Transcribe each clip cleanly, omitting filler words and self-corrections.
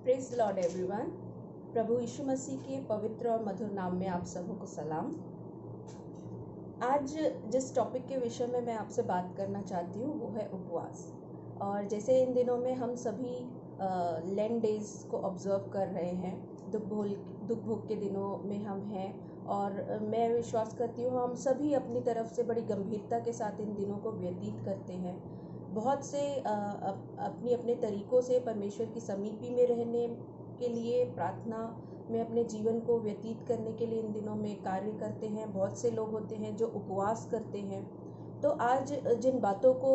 Praise lord everyone. प्रभु यीशु मसीह के पवित्र और मधुर नाम में आप सबों को सलाम। आज जिस टॉपिक के विषय में मैं आपसे बात करना चाहती हूँ वो है उपवास। और जैसे इन दिनों में हम सभी लेंट डेज को ऑब्जर्व कर रहे हैं, दुख भोग के दिनों में हम हैं, और मैं विश्वास करती हूँ हम सभी अपनी तरफ से बड़ी गंभीरता के साथ इन दिनों को व्यतीत करते हैं। बहुत से अपनी अपने तरीक़ों से परमेश्वर की समीपी में रहने के लिए, प्रार्थना में अपने जीवन को व्यतीत करने के लिए इन दिनों में कार्य करते हैं। बहुत से लोग होते हैं जो उपवास करते हैं। तो आज जिन बातों को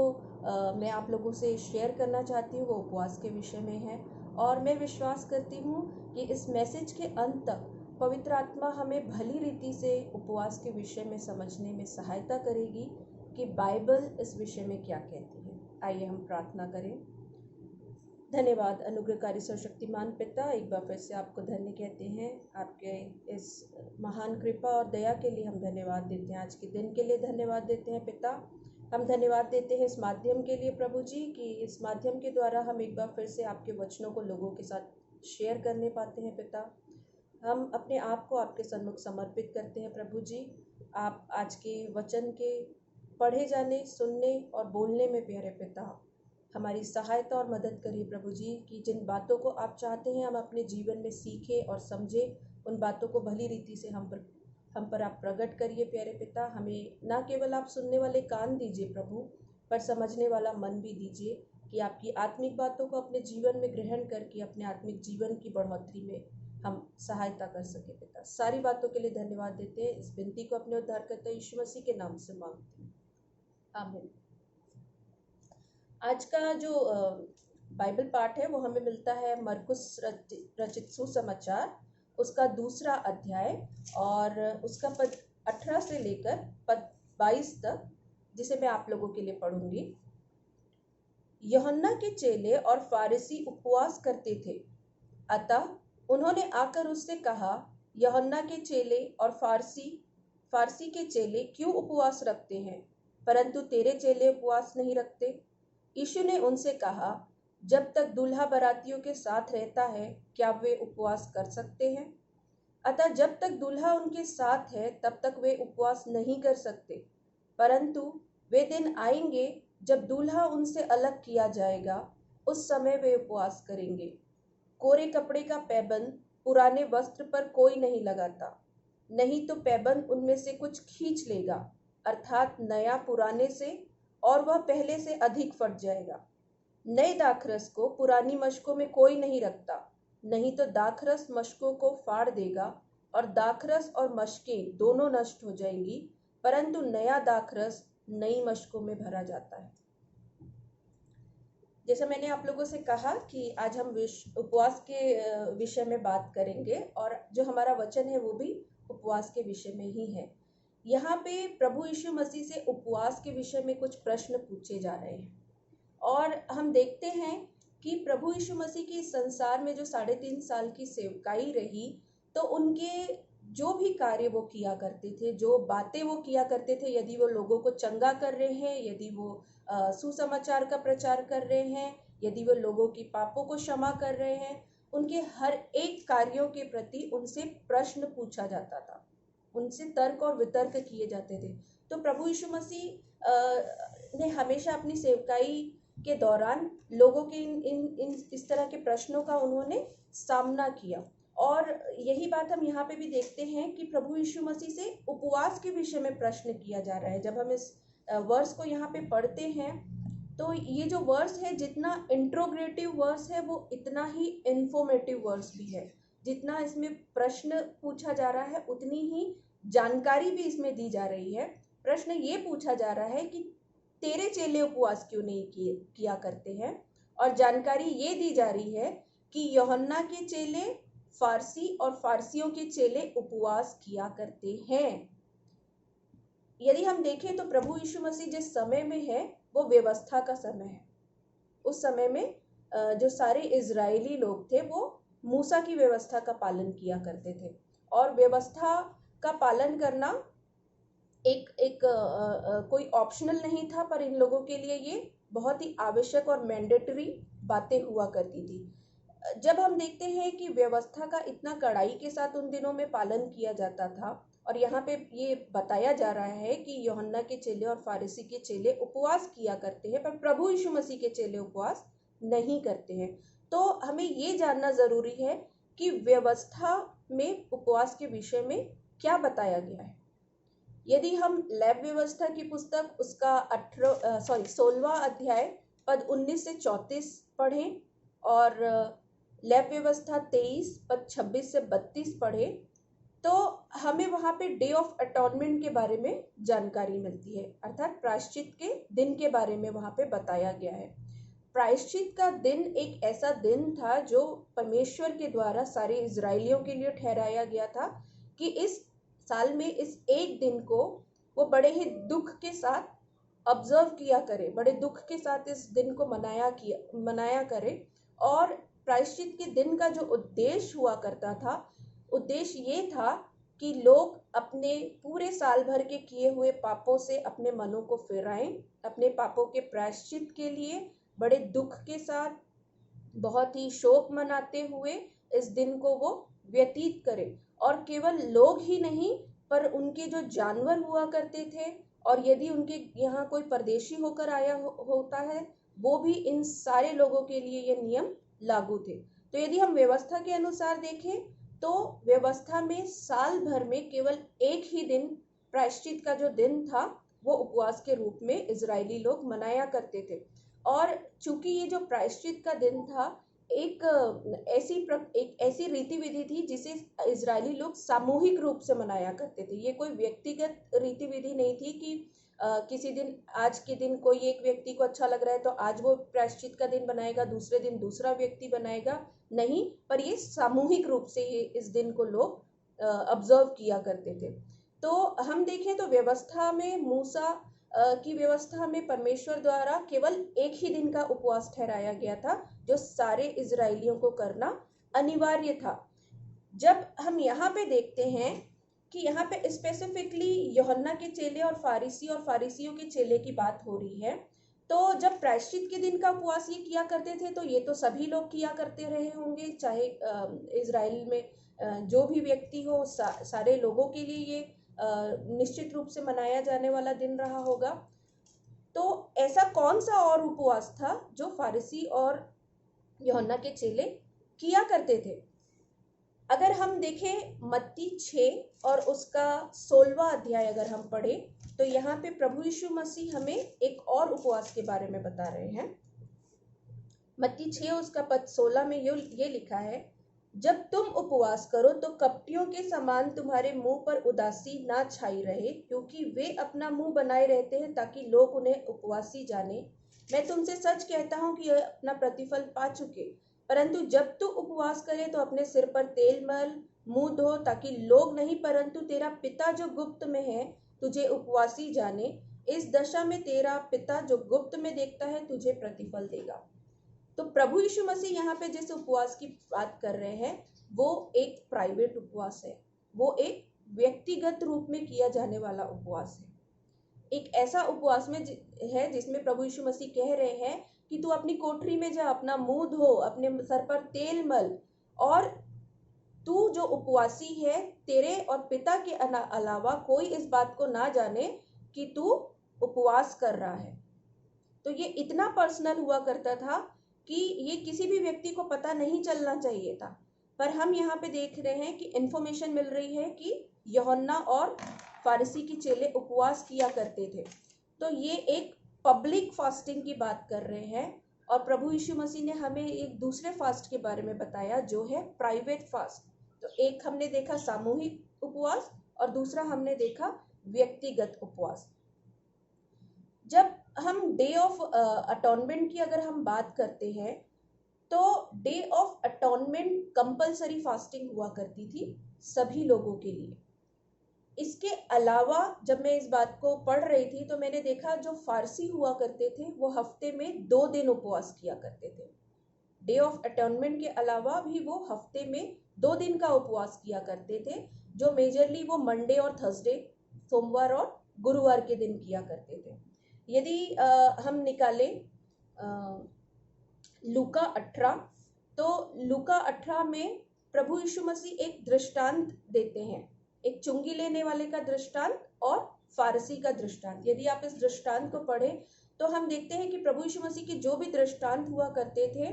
मैं आप लोगों से शेयर करना चाहती हूँ वो उपवास के विषय में है। और मैं विश्वास करती हूँ कि इस मैसेज के अंत तक पवित्र आत्मा हमें भली रीति से उपवास के विषय में समझने में सहायता करेगी कि बाइबल इस विषय में क्या कहती है। आइए हम प्रार्थना करें। धन्यवाद अनुग्रहकारी सर्वशक्तिमान पिता, एक बार फिर से आपको धन्य कहते हैं। आपके इस महान कृपा और दया के लिए हम धन्यवाद देते हैं। आज के दिन के लिए धन्यवाद देते हैं पिता। हम धन्यवाद देते हैं इस माध्यम के लिए प्रभु जी, कि इस माध्यम के द्वारा हम एक बार फिर से आपके वचनों को लोगों के साथ शेयर करने पाते हैं पिता। हम अपने आप को आपके सन्मुख समर्पित करते हैं प्रभु जी। आप आज के वचन के पढ़े जाने, सुनने और बोलने में प्यारे पिता हमारी सहायता और मदद करिए प्रभु जी, कि जिन बातों को आप चाहते हैं हम अपने जीवन में सीखें और समझें, उन बातों को भली रीति से हम पर आप प्रकट करिए प्यारे पिता। हमें ना केवल आप सुनने वाले कान दीजिए प्रभु, पर समझने वाला मन भी दीजिए, कि आपकी आत्मिक बातों को अपने जीवन में ग्रहण करके अपने आत्मिक जीवन की बढ़ोतरी में हम सहायता कर सके पिता। सारी बातों के लिए धन्यवाद देते हैं। इस विनती को अपने उद्धारकर्ता यीशु मसीह के नाम से मांगते हैं, आमीन। आज का जो बाइबल पाठ है वो हमें मिलता है मरकुस रचित सुसमाचार, उसका 2 अध्याय और उसका पद 18 से लेकर पद 22 तक, जिसे मैं आप लोगों के लिए पढ़ूंगी। यूहन्ना के चेले और फारिसी उपवास करते थे, अतः उन्होंने आकर उससे कहा, यूहन्ना के चेले और फारसी के चेले क्यों उपवास रखते हैं, परंतु तेरे चेले उपवास नहीं रखते? यीशु ने उनसे कहा, जब तक दूल्हा बारातियों के साथ रहता है क्या वे उपवास कर सकते हैं? अतः जब तक दूल्हा उनके साथ है तब तक वे उपवास नहीं कर सकते, परंतु वे दिन आएंगे जब दूल्हा उनसे अलग किया जाएगा, उस समय वे उपवास करेंगे। कोरे कपड़े का पैबंद पुराने वस्त्र पर कोई नहीं लगाता, नहीं तो पैबंद उनमें से कुछ खींच लेगा, अर्थात नया पुराने से, और वह पहले से अधिक फट जाएगा। नए दाखरस को पुरानी मशकों में कोई नहीं रखता, नहीं तो दाखरस मशकों को फाड़ देगा और दाखरस और मशकें दोनों नष्ट हो जाएंगी, परंतु नया दाखरस नई मशकों में भरा जाता है। जैसा मैंने आप लोगों से कहा कि आज हम उपवास के विषय में बात करेंगे, और जो हमारा वचन है वो भी उपवास के विषय में ही है। यहाँ पे प्रभु यीशु मसीह से उपवास के विषय में कुछ प्रश्न पूछे जा रहे हैं, और हम देखते हैं कि प्रभु यीशु मसीह की संसार में जो 3.5 साल की सेवकाई रही, तो उनके जो भी कार्य वो किया करते थे, जो बातें वो किया करते थे, यदि वो लोगों को चंगा कर रहे हैं, यदि वो सुसमाचार का प्रचार कर रहे हैं, यदि वो लोगों की पापों को क्षमा कर रहे हैं, उनके हर एक कार्यों के प्रति उनसे प्रश्न पूछा जाता था, उनसे तर्क और वितर्क किए जाते थे। तो प्रभु यीशु मसीह ने हमेशा अपनी सेवकाई के दौरान लोगों के इस तरह के प्रश्नों का उन्होंने सामना किया। और यही बात हम यहाँ पे भी देखते हैं कि प्रभु यीशु मसीह से उपवास के विषय में प्रश्न किया जा रहा है। जब हम इस वर्स को यहाँ पे पढ़ते हैं तो ये जो वर्स है, जितना इंट्रोगेटिव वर्स है वो इतना ही इंफॉर्मेटिव वर्स भी है। जितना इसमें प्रश्न पूछा जा रहा है उतनी ही जानकारी भी इसमें दी जा रही है। प्रश्न ये पूछा जा रहा है कि तेरे चेले उपवास क्यों नहीं किया करते हैं, और जानकारी ये दी जा रही है कि यूहन्ना के चेले फारसी और फारसियों के चेले उपवास किया करते हैं। यदि हम देखें तो प्रभु यीशु मसीह जिस समय में है वो व्यवस्था का समय है। उस समय में जो सारे इजरायली लोग थे वो मूसा की व्यवस्था का पालन किया करते थे, और व्यवस्था का पालन करना कोई ऑप्शनल नहीं था, पर इन लोगों के लिए ये बहुत ही आवश्यक और मैंडेटरी बातें हुआ करती थी। जब हम देखते हैं कि व्यवस्था का इतना कड़ाई के साथ उन दिनों में पालन किया जाता था, और यहाँ पे ये बताया जा रहा है कि यूहन्ना के चेले और फारिसी के चेले उपवास किया करते हैं, पर प्रभु यीशु मसीह के चेले उपवास नहीं करते हैं। तो हमें ये जानना जरूरी है कि व्यवस्था में उपवास के विषय में क्या बताया गया है। यदि हम लैब व्यवस्था की पुस्तक उसका 16वां अध्याय पद 19 से 34 पढ़ें, और लैब व्यवस्था 23 पद 26 से 32 पढ़ें, तो हमें वहाँ पे डे ऑफ अटॉर्नमेंट के बारे में जानकारी मिलती है, अर्थात प्रायश्चित के दिन के बारे में वहाँ पे बताया गया है। प्रायश्चित का दिन एक ऐसा दिन था जो परमेश्वर के द्वारा सारे इजरायलियों के लिए ठहराया गया था कि इस साल में इस एक दिन को वो बड़े ही दुख के साथ ऑब्जर्व किया करे, बड़े दुख के साथ इस दिन को मनाया करे। और प्रायश्चित के दिन का जो उद्देश्य हुआ करता था, उद्देश्य ये था कि लोग अपने पूरे साल भर के किए हुए पापों से अपने मनों को फिराएं, अपने पापों के प्रायश्चित के लिए बड़े दुख के साथ बहुत ही शोक मनाते हुए इस दिन को वो व्यतीत करें। और केवल लोग ही नहीं, पर उनके जो जानवर हुआ करते थे, और यदि उनके यहाँ कोई परदेशी होकर आया होता है, वो भी इन सारे लोगों के लिए ये नियम लागू थे। तो यदि हम व्यवस्था के अनुसार देखें तो व्यवस्था में साल भर में केवल एक ही दिन प्रायश्चित का जो दिन था वो उपवास के रूप में इजरायली लोग मनाया करते थे। और चूंकि ये जो प्रायश्चित का दिन था एक ऐसी रीति विधि थी जिसे इजरायली लोग सामूहिक रूप से मनाया करते थे। ये कोई व्यक्तिगत रीति विधि नहीं थी कि किसी दिन, आज के दिन कोई एक व्यक्ति को अच्छा लग रहा है तो आज वो प्रायश्चित का दिन बनाएगा, दूसरे दिन दूसरा व्यक्ति बनाएगा, नहीं, पर ये सामूहिक रूप से ये इस दिन को लोग ऑब्जर्व किया करते थे। तो हम देखें तो व्यवस्था में मूसा की व्यवस्था में परमेश्वर द्वारा केवल एक ही दिन का उपवास ठहराया गया था जो सारे इजरायलियों को करना अनिवार्य था। जब हम यहाँ पे देखते हैं कि यहाँ पे स्पेसिफिकली यूहन्ना के चेले और फारिसियों के चेले की बात हो रही है, तो जब प्रायश्चित के दिन का उपवास ये किया करते थे तो ये तो सभी लोग किया करते रहे होंगे, चाहे इजराइल में जो भी व्यक्ति हो, सारे लोगों के लिए ये निश्चित रूप से मनाया जाने वाला दिन रहा होगा। तो ऐसा कौन सा और उपवास था जो फारिसी और यूहन्ना के चेले किया करते थे? अगर हम देखें मत्ती 6 और उसका 16वां अध्याय अगर हम पढ़ें तो यहाँ पे प्रभु यीशु मसीह हमें एक और उपवास के बारे में बता रहे हैं। मत्ती 6 उसका पद 16 में ये लिखा है, जब तुम उपवास करो तो कपटियों के समान तुम्हारे मुंह पर उदासी ना छाई रहे, क्योंकि वे अपना मुंह बनाए रहते हैं ताकि लोग उन्हें उपवासी जाने। मैं तुमसे सच कहता हूँ कि यह अपना प्रतिफल पा चुके। परंतु जब तू उपवास करे तो अपने सिर पर तेल मल, मुंह धो, ताकि लोग नहीं परंतु तेरा पिता जो गुप्त में है तुझे उपवासी जाने। इस दशा में तेरा पिता जो गुप्त में देखता है तुझे प्रतिफल देगा। तो प्रभु यीशु मसीह यहाँ पे जिस उपवास की बात कर रहे हैं वो एक प्राइवेट उपवास है, वो एक व्यक्तिगत रूप में किया जाने वाला उपवास है। एक ऐसा उपवास में है जिसमें प्रभु यीशु मसीह कह रहे हैं कि तू अपनी कोठरी में जा, अपना मुंह धो, अपने सर पर तेल मल, और तू जो उपवासी है तेरे और पिता के अलावा कोई इस बात को ना जाने कि तू उपवास कर रहा है। तो ये इतना पर्सनल हुआ करता था कि ये किसी भी व्यक्ति को पता नहीं चलना चाहिए था। पर हम यहाँ पे देख रहे हैं कि इंफॉर्मेशन मिल रही है कि यूहन्ना और फारिसी के चेले उपवास किया करते थे। तो ये एक पब्लिक फास्टिंग की बात कर रहे हैं, और प्रभु यीशु मसीह ने हमें एक दूसरे फास्ट के बारे में बताया जो है प्राइवेट फास्ट। तो एक हमने देखा सामूहिक उपवास और दूसरा हमने देखा व्यक्तिगत उपवास। जब हम डे ऑफ अटॉर्नमेंट की अगर हम बात करते हैं तो डे ऑफ अटॉर्नमेंट कंपलसरी फास्टिंग हुआ करती थी सभी लोगों के लिए। इसके अलावा जब मैं इस बात को पढ़ रही थी तो मैंने देखा जो फारसी हुआ करते थे वो हफ्ते में 2 दिन उपवास किया करते थे। डे ऑफ अटॉर्नमेंट के अलावा भी वो हफ्ते में 2 दिन का उपवास किया करते थे, जो मेजरली वो मंडे और थर्सडे, सोमवार और गुरुवार के दिन किया करते थे। यदि हम निकालें लूका 18 तो लूका 18 में प्रभु यीशु मसीह एक दृष्टांत देते हैं, एक चुंगी लेने वाले का दृष्टांत और फारसी का दृष्टांत। यदि आप इस दृष्टांत को पढ़ें तो हम देखते हैं कि प्रभु यीशु मसीह के जो भी दृष्टांत हुआ करते थे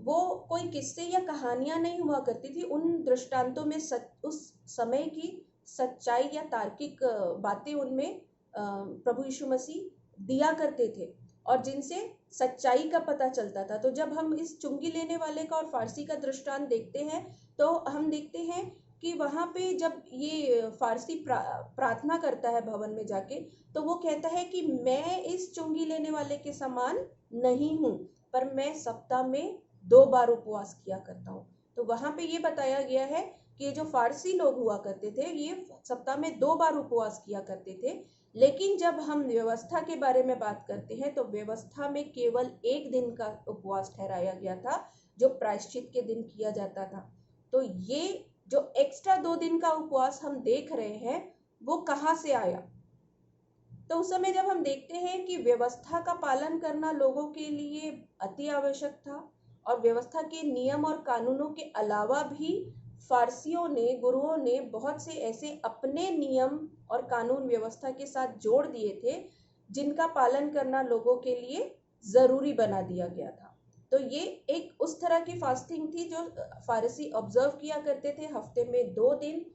वो कोई किस्से या कहानियां नहीं हुआ करती थी। उन दृष्टांतों में उस समय की सच्चाई या तार्किक बातें उनमें प्रभु यीशु मसीह दिया करते थे और जिनसे सच्चाई का पता चलता था। तो जब हम इस चुंगी लेने वाले का और फारसी का दृष्टांत देखते हैं तो हम देखते हैं कि वहाँ पे जब ये फारसी प्रार्थना करता है भवन में जाके, तो वो कहता है कि मैं इस चुंगी लेने वाले के समान नहीं हूँ, पर मैं सप्ताह में 2 बार उपवास किया करता हूँ। तो वहाँ पे ये बताया गया है कि जो फारसी लोग हुआ करते थे ये सप्ताह में 2 बार उपवास किया करते थे। लेकिन जब हम व्यवस्था के बारे में बात करते हैं तो व्यवस्था में केवल 1 दिन का उपवास ठहराया गया था, जो प्रायश्चित के दिन किया जाता था। तो ये जो एक्स्ट्रा 2 दिन का उपवास हम देख रहे हैं वो कहाँ से आया? तो उस समय जब हम देखते हैं कि व्यवस्था का पालन करना लोगों के लिए अति आवश्यक था और व्यवस्था के नियम और कानूनों के अलावा भी फारसियों ने, गुरुओं ने बहुत से ऐसे अपने नियम और कानून व्यवस्था के साथ जोड़ दिए थे जिनका पालन करना लोगों के लिए जरूरी बना दिया गया था। तो ये एक उस तरह की फास्टिंग थी जो फारसी ऑब्जर्व किया करते थे हफ्ते में 2 दिन।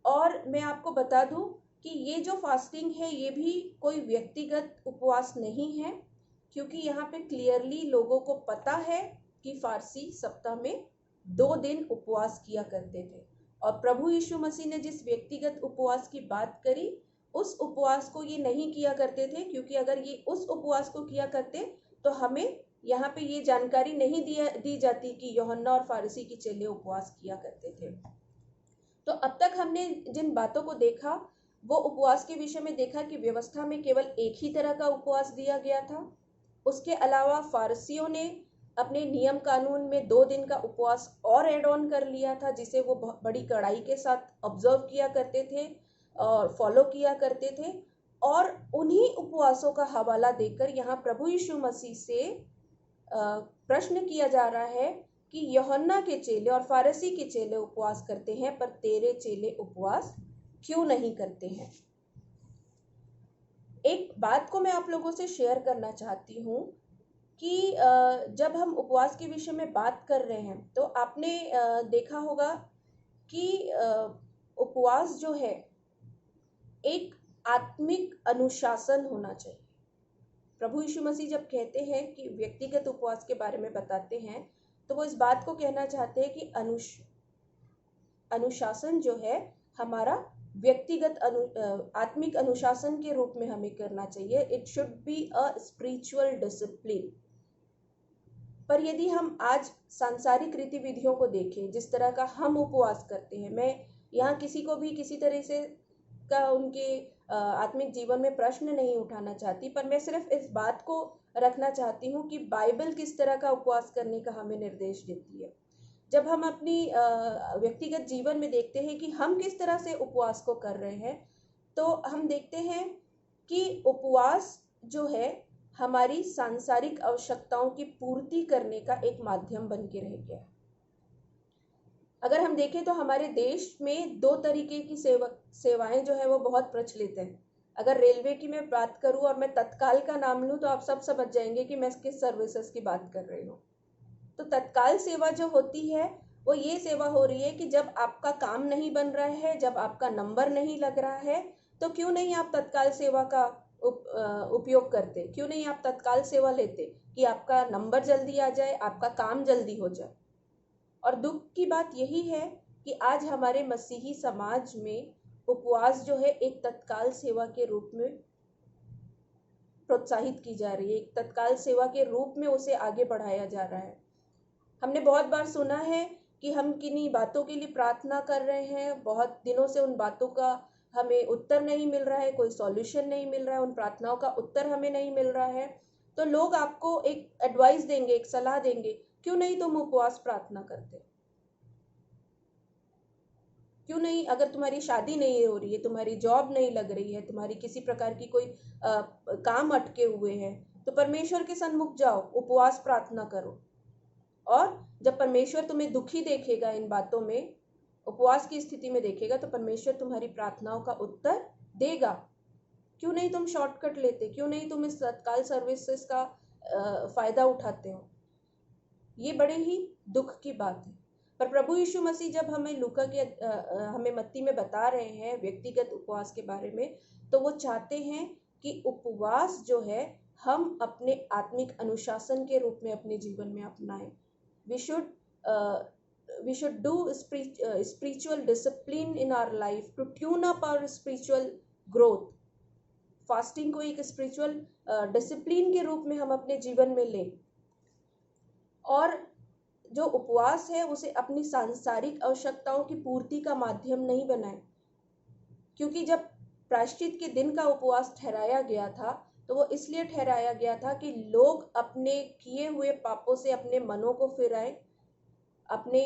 और मैं आपको बता दूं कि ये जो फास्टिंग है ये भी कोई व्यक्तिगत उपवास नहीं है, क्योंकि यहाँ पे क्लियरली लोगों को पता है कि फारसी सप्ताह में 2 दिन उपवास किया करते थे। और प्रभु यीशु मसीह ने जिस व्यक्तिगत उपवास की बात करी उस उपवास को ये नहीं किया करते थे, क्योंकि अगर ये उस उपवास को किया करते तो हमें यहाँ पे ये जानकारी नहीं दी जाती कि यूहन्ना और फारसी के चेले उपवास किया करते थे। तो अब तक हमने जिन बातों को देखा वो उपवास के विषय में देखा कि व्यवस्था में केवल एक ही तरह का उपवास दिया गया था। उसके अलावा फारसियों ने अपने नियम कानून में 2 दिन का उपवास और एड ऑन कर लिया था, जिसे वो बड़ी कड़ाई के साथ ऑब्जर्व किया करते थे और फॉलो किया करते थे। और उन्हीं उपवासों का हवाला देकर यहाँ प्रभु यीशु मसीह से प्रश्न किया जा रहा है कि यूहन्ना के चेले और फारसी के चेले उपवास करते हैं पर तेरे चेले उपवास क्यों नहीं करते हैं। एक बात को मैं आप लोगों से शेयर करना चाहती हूँ कि जब हम उपवास के विषय में बात कर रहे हैं तो आपने देखा होगा कि उपवास जो है एक आत्मिक अनुशासन होना चाहिए। प्रभु यीशु मसीह जब कहते हैं कि व्यक्तिगत उपवास के बारे में बताते हैं तो वो इस बात को कहना चाहते हैं कि अनुशासन जो है हमारा व्यक्तिगत आत्मिक अनुशासन के रूप में हमें करना चाहिए। It should be a spiritual discipline. पर यदि हम आज सांसारिक गतिविधियों को देखें, जिस तरह का हम उपवास करते हैं, मैं यहाँ किसी को भी किसी तरह से का उनके आत्मिक जीवन में प्रश्न नहीं उठाना चाहती, पर मैं सिर्फ इस बात को रखना चाहती हूँ कि बाइबल किस तरह का उपवास करने का हमें निर्देश देती है। जब हम अपनी व्यक्तिगत जीवन में देखते हैं कि हम किस तरह से उपवास को कर रहे हैं, तो हम देखते हैं कि उपवास जो है हमारी सांसारिक आवश्यकताओं की पूर्ति करने का एक माध्यम बन के रह गया है। अगर हम देखें तो हमारे देश में 2 तरीके की सेवाएं जो है वो बहुत प्रचलित हैं। अगर रेलवे की मैं बात करूं और मैं तत्काल का नाम लूं तो आप सब समझ जाएंगे कि मैं किस सर्विसेज की बात कर रही हूँ। तो तत्काल सेवा जो होती है वो ये सेवा हो रही है कि जब आपका काम नहीं बन रहा है, जब आपका नंबर नहीं लग रहा है, तो क्यों नहीं आप तत्काल सेवा का उपयोग करते, क्यों नहीं आप तत्काल सेवा लेते कि आपका नंबर जल्दी आ जाए, आपका काम जल्दी हो जाए। और दुख की बात यही है कि आज हमारे मसीही समाज में उपवास जो है एक तत्काल सेवा के रूप में प्रोत्साहित की जा रही है, एक तत्काल सेवा के रूप में उसे आगे बढ़ाया जा रहा है। हमने बहुत बार सुना है कि हम किन्हीं बातों के लिए प्रार्थना कर रहे हैं, बहुत दिनों से उन बातों का हमें उत्तर नहीं मिल रहा है, कोई सॉल्यूशन नहीं मिल रहा है, उन प्रार्थनाओं का उत्तर हमें नहीं मिल रहा है। तो लोग आपको एक एडवाइस देंगे, एक सलाह देंगे, क्यों नहीं तुम उपवास प्रार्थना करते, क्यों नहीं, अगर तुम्हारी शादी नहीं हो रही है, तुम्हारी जॉब नहीं लग रही है, तुम्हारी किसी प्रकार की कोई काम अटके हुए हैं, तो परमेश्वर के सन्मुख जाओ, उपवास प्रार्थना करो। और जब परमेश्वर तुम्हें दुखी देखेगा इन बातों में, उपवास की स्थिति में देखेगा, तो परमेश्वर तुम्हारी प्रार्थनाओं का उत्तर देगा। क्यों नहीं तुम शॉर्टकट लेते, क्यों नहीं तुम इस तत्काल सर्विसेज का फायदा उठाते हो? ये बड़े ही दुख की बात है। पर प्रभु यीशु मसीह जब हमें लूका के हमें मत्ती में बता रहे हैं व्यक्तिगत उपवास के बारे में, तो वो चाहते हैं कि उपवास जो है हम अपने आत्मिक अनुशासन के रूप में अपने जीवन में अपनाएं। We should do spiritual discipline in our life to tune up our spiritual growth. Fasting को एक स्पिरिचुअल डिसिप्लिन के रूप में हम अपने जीवन में लें, और जो उपवास है उसे अपनी सांसारिक आवश्यकताओं की पूर्ति का माध्यम नहीं बनाएं। क्योंकि जब प्रायश्चित के दिन का उपवास ठहराया गया था, तो वो इसलिए ठहराया गया था कि लोग अपने किए हुए पापों से अपने मनों को फिराएं, अपने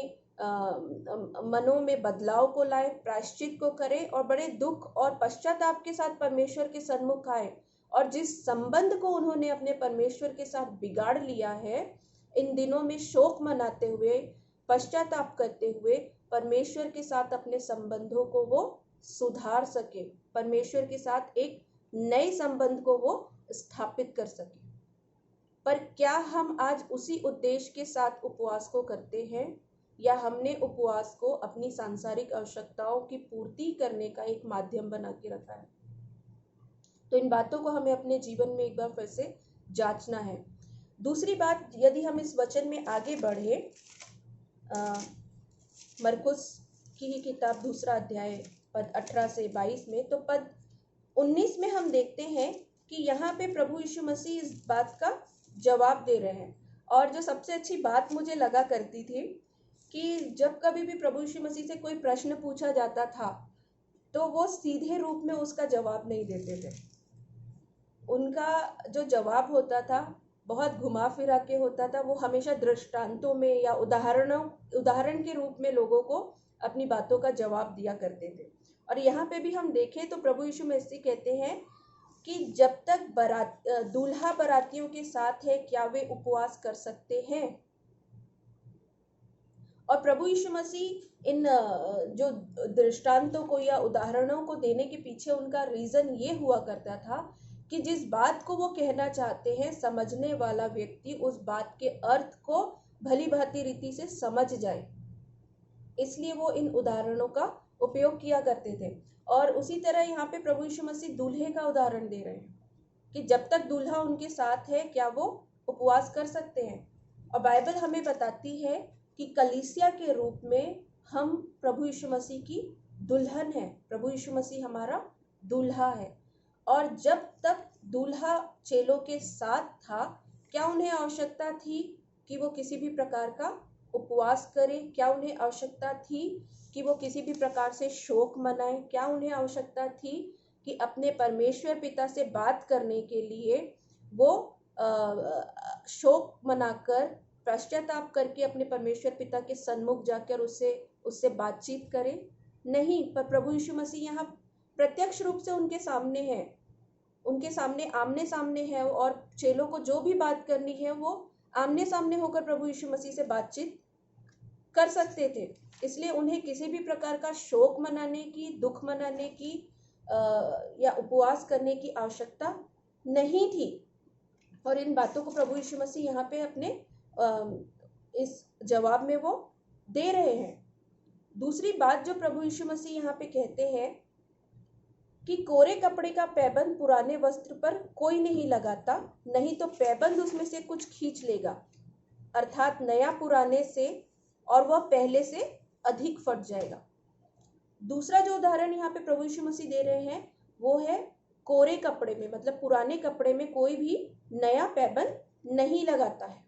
मनों में बदलाव को लाए, प्रायश्चित को करें और बड़े दुख और पश्चाताप के साथ परमेश्वर के सन्मुख आए। और जिस संबंध को उन्होंने अपने परमेश्वर के साथ बिगाड़ लिया है, इन दिनों में शोक मनाते हुए, पश्चाताप करते हुए परमेश्वर के साथ अपने संबंधों को वो सुधार सके, परमेश्वर के साथ एक नए संबंध को वो स्थापित कर सके। पर क्या हम आज उसी उद्देश्य के साथ उपवास को करते हैं, या हमने उपवास को अपनी सांसारिक आवश्यकताओं की पूर्ति करने का एक माध्यम बना के रखा है? तो इन बातों को हमें अपने जीवन में एक बार फिर से जांचना है। दूसरी बात, यदि हम इस वचन में आगे बढ़े, मरकुस की ही किताब 2 अध्याय पद 18 से 22 में, तो पद 19 में हम देखते हैं कि यहाँ पे प्रभु यीशु मसीह इस बात का जवाब दे रहे हैं। और जो सबसे अच्छी बात मुझे लगा करती थी कि जब कभी भी प्रभु यीशु मसीह से कोई प्रश्न पूछा जाता था, तो वो सीधे रूप में उसका जवाब नहीं देते थे। उनका जो जवाब होता था बहुत घुमा फिरा के होता था। वो हमेशा दृष्टांतों में या उदाहरण के रूप में लोगों को अपनी बातों का जवाब दिया करते थे। और यहाँ पे भी हम देखें तो प्रभु यीशु मसीह कहते हैं कि जब तक दूल्हा बारातियों के साथ है, क्या वे उपवास कर सकते हैं? और प्रभु यीशु मसीह इन जो दृष्टांतों को या उदाहरणों को देने के पीछे उनका रीजन ये हुआ करता था कि जिस बात को वो कहना चाहते हैं, समझने वाला व्यक्ति उस बात के अर्थ को भली भांति रीति से समझ जाए, इसलिए वो इन उदाहरणों का उपयोग किया करते थे। और उसी तरह यहाँ पे प्रभु यीशु मसीह दूल्हे का उदाहरण दे रहे हैं कि जब तक दूल्हा उनके साथ है, क्या वो उपवास कर सकते हैं? और बाइबल हमें बताती है कि कलीसिया के रूप में हम प्रभु यीशु मसीह की दुल्हन है। प्रभु यीशु मसीह हमारा दूल्हा है। और जब तक दूल्हा चेलों के साथ था, क्या उन्हें आवश्यकता थी कि वो किसी भी प्रकार का उपवास करें? क्या उन्हें आवश्यकता थी कि वो किसी भी प्रकार से शोक मनाएं? क्या उन्हें आवश्यकता थी कि अपने परमेश्वर पिता से बात करने के लिए वो शोक मनाकर, पश्चाताप करके अपने परमेश्वर पिता के सन्मुख जाकर उससे बातचीत करें? नहीं, पर प्रभु यीशु मसीह यहाँ प्रत्यक्ष रूप से उनके सामने है, उनके सामने आमने सामने है। और चेलों को जो भी बात करनी है वो आमने सामने होकर प्रभु यीशु मसीह से बातचीत कर सकते थे। इसलिए उन्हें किसी भी प्रकार का शोक मनाने की, दुख मनाने की या उपवास करने की आवश्यकता नहीं थी। और इन बातों को प्रभु यीशु मसीह यहाँ पे अपने इस जवाब में वो दे रहे हैं। दूसरी बात जो प्रभु यीशु मसीह यहाँ पे कहते हैं कि कोरे कपड़े का पैबंद पुराने वस्त्र पर कोई नहीं लगाता, नहीं तो पैबंद उसमें से कुछ खींच लेगा, अर्थात नया पुराने से, और वह पहले से अधिक फट जाएगा। दूसरा जो उदाहरण यहाँ पे प्रभु यीशु मसीह दे रहे हैं वो है कोरे कपड़े में, मतलब पुराने कपड़े में कोई भी नया पैबंद नहीं लगाता है।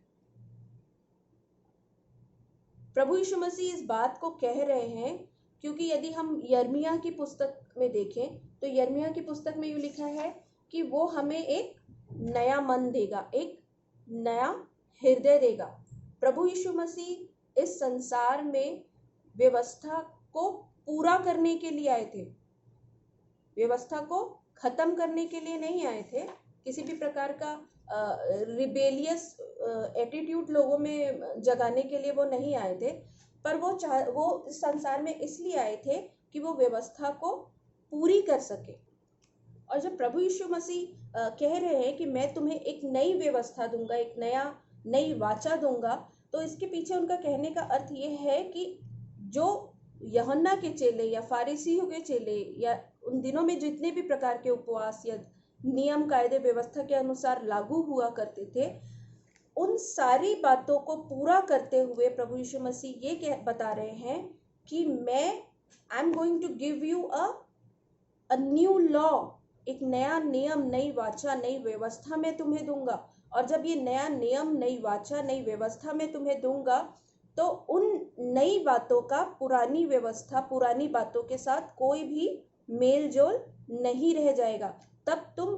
प्रभु यीशु मसीह इस बात को कह रहे हैं क्योंकि यदि हम यिर्मयाह की पुस्तक में देखें तो यिर्मयाह की पुस्तक में यूँ लिखा है कि वो हमें एक नया मन देगा, एक नया हृदय देगा। प्रभु यीशु मसीह इस संसार में व्यवस्था को पूरा करने के लिए आए थे, व्यवस्था को खत्म करने के लिए नहीं आए थे, किसी भी प्रकार का रिबेलियस एटीट्यूड लोगों में जगाने के लिए वो नहीं आए थे, पर वो इस संसार में इसलिए आए थे कि वो व्यवस्था को पूरी कर सके। और जब प्रभु यीशु मसीह कह रहे हैं कि मैं तुम्हें एक नई व्यवस्था दूंगा, एक नई वाचा दूंगा, तो इसके पीछे उनका कहने का अर्थ ये है कि जो यूहन्ना के चेले या फारिसियों के चेले या उन दिनों में जितने भी प्रकार के उपवास या नियम कायदे व्यवस्था के अनुसार लागू हुआ करते थे, उन सारी बातों को पूरा करते हुए प्रभु यीशु मसीह ये बता रहे हैं कि मैं I am going to give you a new law, एक नया नियम, नई वाचा, नई व्यवस्था मैं तुम्हें दूंगा। और जब ये नया नियम, नई वाचा, नई व्यवस्था मैं तुम्हें दूंगा, तो उन नई बातों का पुरानी व्यवस्था, पुरानी बातों के साथ कोई भी मेल जोल नहीं रह जाएगा। तब तुम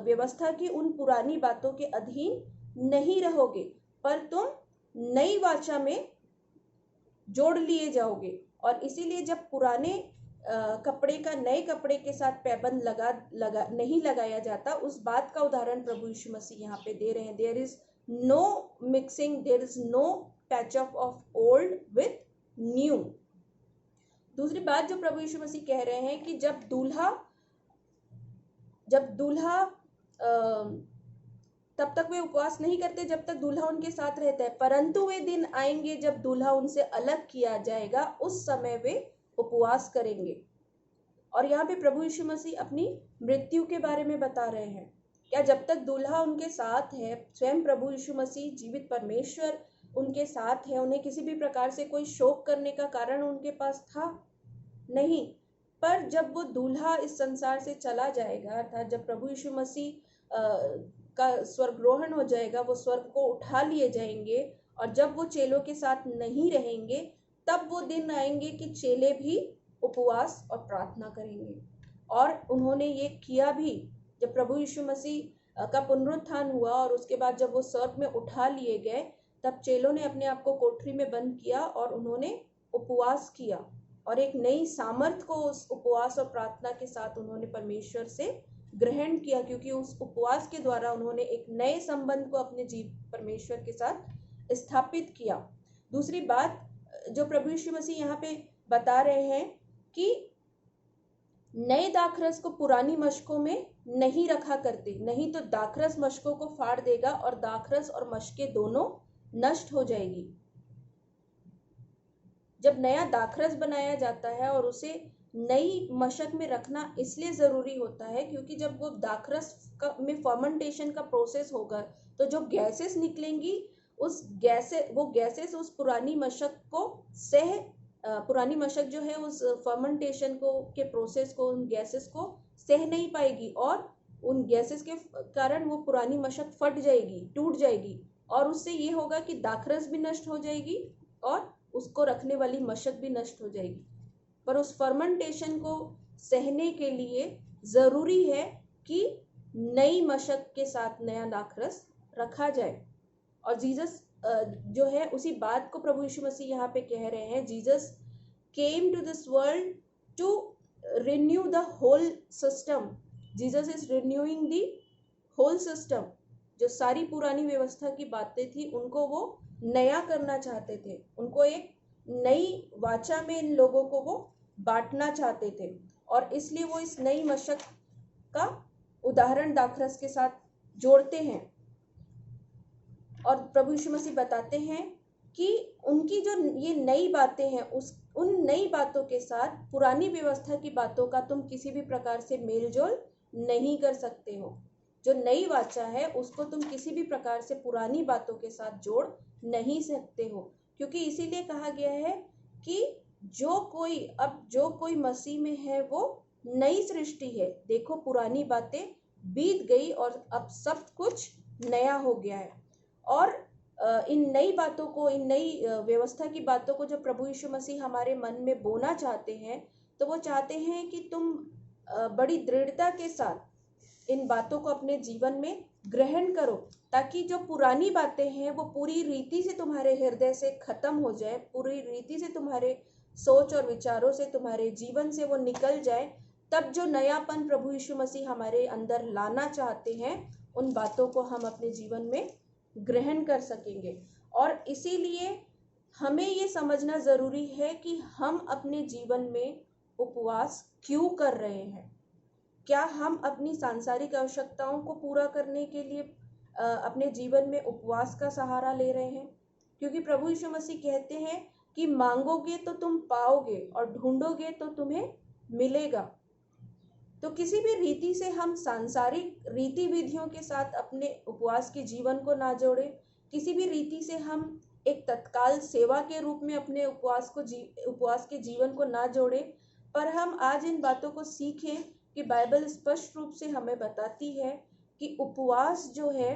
व्यवस्था की उन पुरानी बातों के अधीन नहीं रहोगे, पर तुम नई वाचा में जोड़ लिए जाओगे। और इसीलिए जब पुराने कपड़े का नए कपड़े के साथ पैबंद नहीं लगाया जाता, उस बात का उदाहरण प्रभु यीशु मसीह यहाँ पे दे रहे हैं। There is no mixing, there is no patch of old with new. दूसरी बात जो प्रभु यीशु मसीह कह रहे हैं कि जब दूल्हा तब तक वे उपवास नहीं करते जब तक दूल्हा उनके साथ रहता है, परंतु वे दिन आएंगे जब दूल्हा उनसे अलग किया जाएगा, उस समय वे उपवास करेंगे। और यहाँ पे प्रभु यीशु मसीह अपनी मृत्यु के बारे में बता रहे हैं। क्या जब तक दूल्हा उनके साथ है, स्वयं प्रभु यीशु मसीह जीवित परमेश्वर उनके साथ है, उन्हें किसी भी प्रकार से कोई शोक करने का कारण उनके पास था? नहीं। पर जब वो दूल्हा इस संसार से चला जाएगा, अर्थात जब प्रभु यीशु मसीह का स्वर्गरोहण हो जाएगा, वो स्वर्ग को उठा लिए जाएंगे, और जब वो चेलों के साथ नहीं रहेंगे, तब वो दिन आएंगे कि चेले भी उपवास और प्रार्थना करेंगे। और उन्होंने ये किया भी। जब प्रभु यीशु मसीह का पुनरुत्थान हुआ और उसके बाद जब वो स्वर्ग में उठा लिए गए, तब चेलों ने अपने आप को कोठरी में बंद किया और उन्होंने उपवास किया, और एक नई सामर्थ को उस उपवास और प्रार्थना के साथ उन्होंने परमेश्वर से ग्रहण किया, क्योंकि उस उपवास के द्वारा उन्होंने एक नए संबंध को अपने परमेश्वर के साथ स्थापित किया। दूसरी बात जो प्रभु यीशु मसीह यहाँ पे बता रहे हैं कि नए दाखरस को पुरानी मशकों में नहीं रखा करते, नहीं तो दाखरस मशकों को फाड़ देगा और दाखरस और मशकें दोनों नष्ट हो जाएगी। जब नया दाखरस बनाया जाता है और उसे नई मशक में रखना इसलिए ज़रूरी होता है क्योंकि जब वो दाखरस में फर्मेंटेशन का प्रोसेस होगा, तो जो गैसेस निकलेंगी वो गैसेस उस पुरानी मशक को पुरानी मशक जो है उस फर्मेंटेशन के प्रोसेस को, उन गैसेस को सह नहीं पाएगी, और उन गैसेस के कारण वो पुरानी मशक फट जाएगी, टूट जाएगी, और उससे ये होगा कि दाखरस भी नष्ट हो जाएगी और उसको रखने वाली मशक भी नष्ट हो जाएगी। पर उस फर्मेंटेशन को सहने के लिए ज़रूरी है कि नई मशक के साथ नया दाखरस रखा जाए। और जीसस जो है उसी बात को प्रभु यीशु मसीह यहाँ पे कह रहे हैं। Jesus came to this world to renew the whole system. Jesus is renewing the whole system. जो सारी पुरानी व्यवस्था की बातें थी उनको वो नया करना चाहते थे, उनको एक नई वाचा में इन लोगों को वो बांटना चाहते थे, और इसलिए वो इस नई मशक का उदाहरण दाखरस के साथ जोड़ते हैं। और प्रभु यीशु मसीह बताते हैं कि उनकी जो ये नई बातें हैं उन नई बातों के साथ पुरानी व्यवस्था की बातों का तुम किसी भी प्रकार से मेलजोल नहीं कर सकते हो। जो नई वाचा है उसको तुम किसी भी प्रकार से पुरानी बातों के साथ जोड़ नहीं सकते हो, क्योंकि इसीलिए कहा गया है कि जो कोई मसीह में है वो नई सृष्टि है। देखो पुरानी बातें बीत गई और अब सब कुछ नया हो गया है। और इन नई बातों को, इन नई व्यवस्था की बातों को जब प्रभु यीशु मसीह हमारे मन में बोना चाहते हैं, तो वो चाहते हैं कि तुम बड़ी दृढ़ता के साथ इन बातों को अपने जीवन में ग्रहण करो, ताकि जो पुरानी बातें हैं वो पूरी रीति से तुम्हारे हृदय से खत्म हो जाए, पूरी रीति से तुम्हारे सोच और विचारों से, तुम्हारे जीवन से वो निकल जाए। तब जो नयापन प्रभु यीशु मसीह हमारे अंदर लाना चाहते हैं उन बातों को हम अपने जीवन में ग्रहण कर सकेंगे। और इसीलिए हमें ये समझना ज़रूरी है कि हम अपने जीवन में उपवास क्यों कर रहे हैं। क्या हम अपनी सांसारिक आवश्यकताओं को पूरा करने के लिए अपने जीवन में उपवास का सहारा ले रहे हैं? क्योंकि प्रभु यीशु मसीह कहते हैं कि मांगोगे तो तुम पाओगे और ढूंढोगे तो तुम्हें मिलेगा। तो किसी भी रीति से हम सांसारिक रीति विधियों के साथ अपने उपवास के जीवन को ना जोड़ें। किसी भी रीति से हम एक तत्काल सेवा के रूप में अपने उपवास के जीवन को ना जोड़ें, पर हम आज इन बातों को सीखें कि बाइबल स्पष्ट रूप से हमें बताती है कि उपवास जो है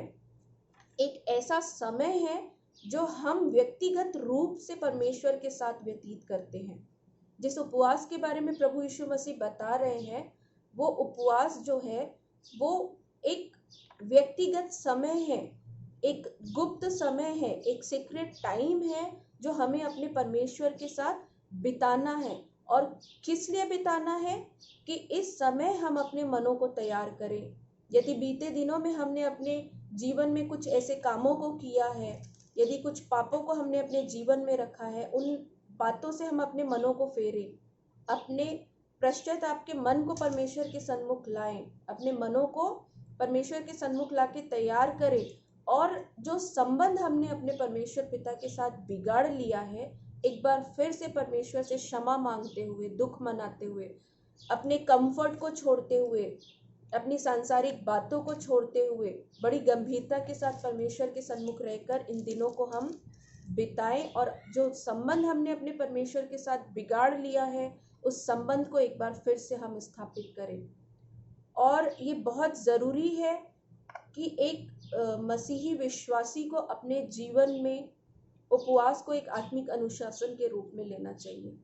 एक ऐसा समय है जो हम व्यक्तिगत रूप से परमेश्वर के साथ व्यतीत करते हैं। जिस उपवास के बारे में प्रभु यीशु मसीह बता रहे हैं, वो उपवास जो है वो एक व्यक्तिगत समय है, एक गुप्त समय है, एक सीक्रेट टाइम है जो हमें अपने परमेश्वर के साथ बिताना है। और किस लिए बिताना है? कि इस समय हम अपने मनों को तैयार करें। यदि बीते दिनों में हमने अपने जीवन में कुछ ऐसे कामों को किया है, यदि कुछ पापों को हमने अपने जीवन में रखा है, उन बातों से हम अपने मनों को फेरें, अपने पश्चाताप के मन को परमेश्वर के सन्मुख लाएं, अपने मनों को परमेश्वर के सन्मुख लाके तैयार करें। और जो संबंध हमने अपने परमेश्वर पिता के साथ बिगाड़ लिया है, एक बार फिर से परमेश्वर से क्षमा मांगते हुए, दुख मनाते हुए, अपने कंफर्ट को छोड़ते हुए, अपनी सांसारिक बातों को छोड़ते हुए, बड़ी गंभीरता के साथ परमेश्वर के सन्मुख रहकर इन दिनों को हम बिताएं। और जो संबंध हमने अपने परमेश्वर के साथ बिगाड़ लिया है, उस संबंध को एक बार फिर से हम स्थापित करें। और ये बहुत ज़रूरी है कि एक मसीही विश्वासी को अपने जीवन में उपवास को एक आत्मिक अनुशासन के रूप में लेना चाहिए।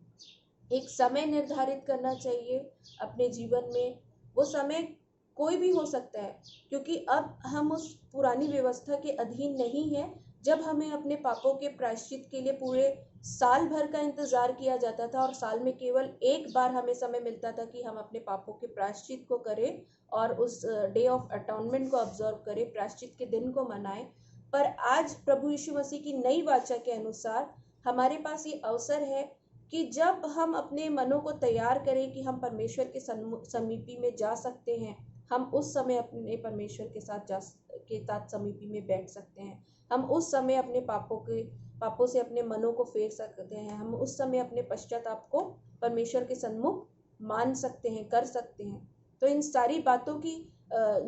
एक समय निर्धारित करना चाहिए अपने जीवन में। वो समय कोई भी हो सकता है, क्योंकि अब हम उस पुरानी व्यवस्था के अधीन नहीं है जब हमें अपने पापों के प्रायश्चित के लिए पूरे साल भर का इंतज़ार किया जाता था और साल में केवल एक बार हमें समय मिलता था कि हम अपने पापों के प्रायश्चित को करें और उस डे ऑफ अटॉनमेंट को ऑब्जर्व करें, प्रायश्चित के दिन को मनाएं। पर आज प्रभु यीशु मसीह की नई वाचा के अनुसार हमारे पास ये अवसर है कि जब हम अपने मनों को तैयार करें कि हम परमेश्वर के समीपी में जा सकते हैं, हम उस समय अपने परमेश्वर के साथ समीपी में बैठ सकते हैं। हम उस समय अपने पापों से अपने मनों को फेर सकते हैं। हम उस समय अपने पश्चाताप को परमेश्वर के सन्मुख मान सकते हैं, कर सकते हैं। तो इन सारी बातों की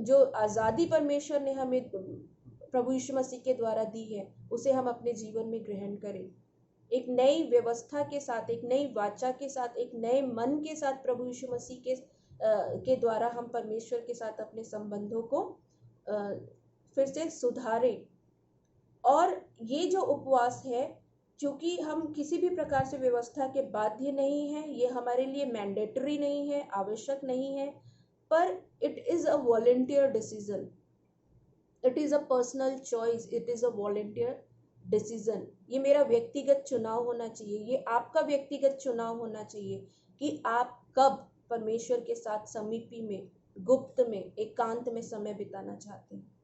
जो आज़ादी परमेश्वर ने हमें प्रभु यीशु मसीह के द्वारा दी है, उसे हम अपने जीवन में ग्रहण करें। एक नई व्यवस्था के साथ, एक नई वाचा के साथ, एक नए मन के साथ प्रभु यीशु मसीह के द्वारा हम परमेश्वर के साथ अपने संबंधों को फिर से सुधारें। और ये जो उपवास है, क्योंकि हम किसी भी प्रकार से व्यवस्था के बाध्य नहीं है, ये हमारे लिए मैंडेटरी नहीं है, आवश्यक नहीं है, पर it is a volunteer decision, it is a personal choice, it is a volunteer decision. ये मेरा व्यक्तिगत चुनाव होना चाहिए, ये आपका व्यक्तिगत चुनाव होना चाहिए कि आप कब परमेश्वर के साथ समीपी में, गुप्त में, एकांत में समय बिताना चाहते हैं।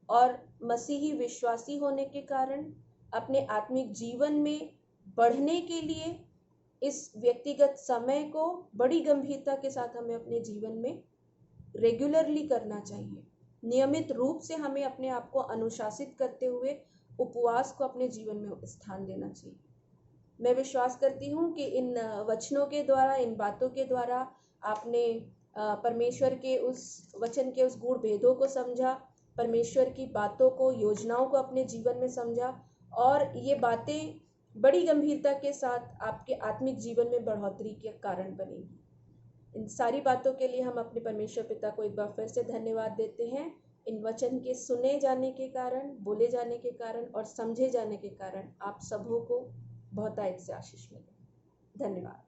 और मसीही विश्वासी होने के कारण अपने आत्मिक जीवन में बढ़ने के लिए इस व्यक्तिगत समय को बड़ी गंभीरता के साथ हमें अपने जीवन में रेगुलरली करना चाहिए। नियमित रूप से हमें अपने आप को अनुशासित करते हुए उपवास को अपने जीवन में स्थान देना चाहिए। मैं विश्वास करती हूँ कि इन वचनों के द्वारा, इन बातों के द्वारा आपने परमेश्वर के उस वचन के उस गूढ़ भेदों को समझा, परमेश्वर की बातों को, योजनाओं को अपने जीवन में समझा, और ये बातें बड़ी गंभीरता के साथ आपके आत्मिक जीवन में बढ़ोतरी के कारण बनेगी। इन सारी बातों के लिए हम अपने परमेश्वर पिता को एक बार फिर से धन्यवाद देते हैं। इन वचन के सुने जाने के कारण, बोले जाने के कारण और समझे जाने के कारण आप सबों को बहुतायत से आशीष मिले। धन्यवाद।